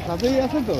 তাতেই আছে তো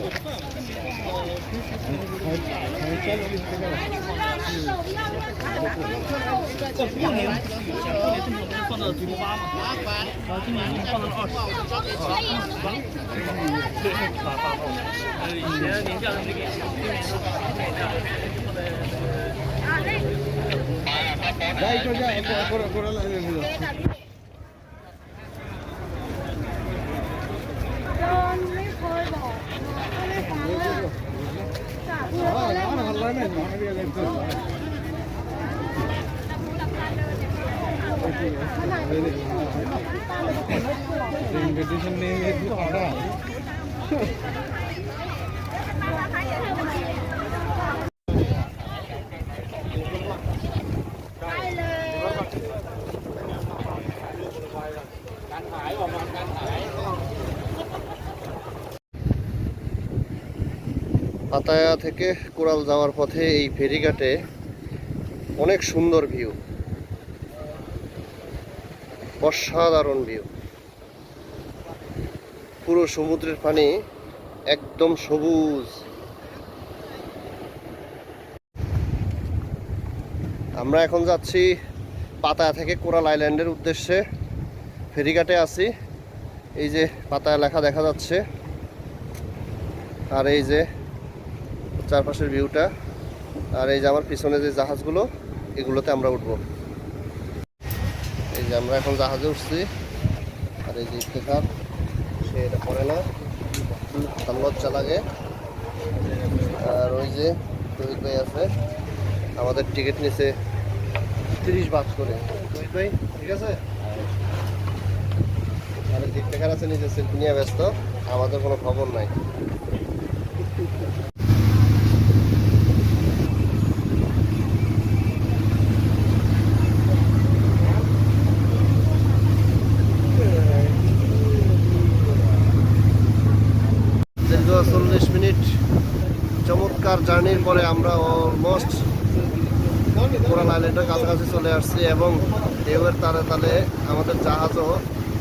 পাতায়া থেকে কোরাল যাওয়ার পথে এই ফেরিঘাটে অনেক সুন্দর ভিউ, অসাধারণ ভিউ। পুরো সমুদ্রের পানি একদম সবুজ। আমরা এখন যাচ্ছি পাতায়া থেকে কোরাল আইল্যান্ডের উদ্দেশ্যে। ফেরিঘাটে আছি, এই যে পাতায়া লেখা দেখা যাচ্ছে, আর এই যে চারপাশের ভিউটা, আর এই যে আমার পিছনে যে জাহাজগুলো, এগুলোতে আমরা উঠব। এই যে আমরা এখন জাহাজে উঠছি, আর এই যে ইফতেখার, সে এটা পড়ে না, তার লজ্জা লাগে। আর ওই যে তৌহিদ ভাই আছে, আমাদের টিকিট নিছে 30 বাত করে। তৌহিদ ভাই ঠিক আছে, আর ইফতেখার আছে নিজে সেলফি নিয়ে ব্যস্ত, আমাদের কোনো খবর নাই। দীর্ঘ 40 মিনিট চমৎকার জার্নির পরে আমরা অলমোস্ট কোরাল আইল্যান্ডের কাছাকাছি চলে আসছি, এবং ঢেউয়ের তালে তালে আমাদের জাহাজও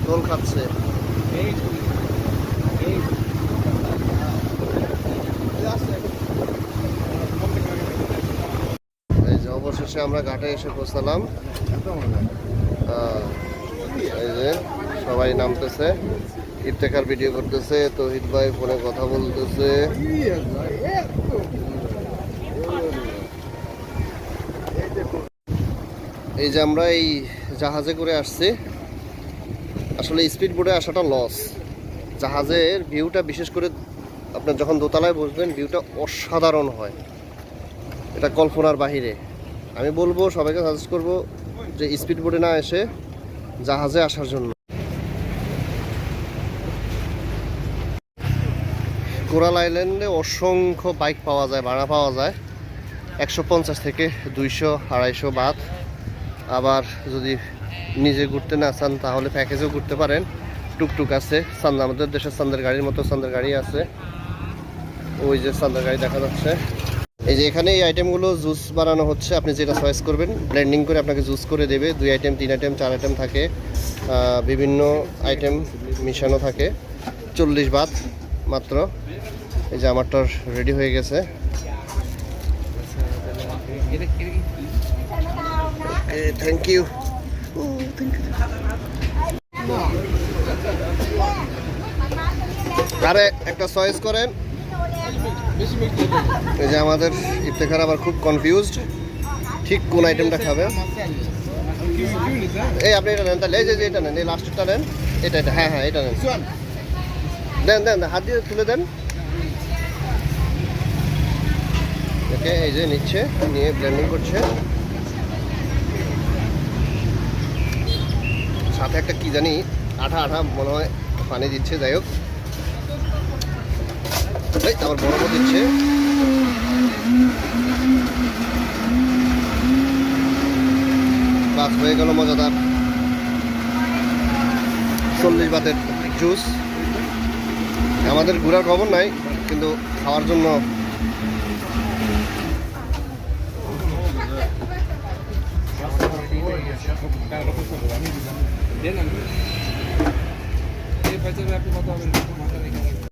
দোল খাচ্ছে। এই যে অবশেষে আমরা ঘাটে এসে পৌঁছালাম। এই যে সবাই নামতেছে, ইফতেখার ভিডিও করতেছে, তৌহিদ ভাই ফোনে কথা বলতেছে। এই যে আমরা এই জাহাজে করে আসছি। আসলে স্পিড বোটে আসাটা লস। জাহাজের ভিউটা, বিশেষ করে আপনার যখন দোতলায় বসবেন, ভিউটা অসাধারণ হয়, এটা কল্পনার বাহিরে। আমি বলবো, সবাইকে সাজেস্ট করবো যে স্পিড বোটে না এসে জাহাজে আসার জন্য। কোরাল আইল্যান্ডে অসংখ্য বাইক পাওয়া যায়, ভাড়া পাওয়া যায় 150 থেকে 200-250 বাত। আবার যদি নিজে ঘুরতে না চান তাহলে প্যাকেজেও ঘুরতে পারেন। টুকটুক আছে, আমাদের দেশের সান্দের গাড়ির মতো সান্দের গাড়ি আছে। ওই যে সান্দের গাড়ি দেখা যাচ্ছে। এই যে এখানে এই আইটেমগুলো জুস বানানো হচ্ছে, আপনি যেটা চয়েস করবেন ব্লেন্ডিং করে আপনাকে জুস করে দেবে। 2 আইটেম, 3 আইটেম, 4 আইটেম থাকে, বিভিন্ন আইটেম মিশানো থাকে। 40 বাত মাত্র। এই যে আমারটা রেডি হয়ে গেছে। Thank you. আরে একটা চয়েস করেন। এই যে আমাদের ইফতেখার আবার খুব কনফিউজড, ঠিক কোন আইটেমটা খাবে। এই আপনি এটা নেন তাহলে, এই যে এটা নেন, এই লাস্টটা নেন, এটা এটা, হ্যাঁ হ্যাঁ এটা নেন, দেন দেন, হাত দিয়ে তুলে দেন। ওকে, এই যে নিচ্ছে, নিয়ে ব্লেন্ডিং করছে। সাথে একটা কি জানি আঠা আঠা মনে হয় পানি দিচ্ছে। যাই হোক, আমার বরফও দিচ্ছে। বাস হয়ে গেল মজাদার 40 বাতের জুস। আমাদের ঘোরার খবর নাই, কিন্তু খাওয়ার জন্য দেন আমি এই পয়সা আপনি কত হবেন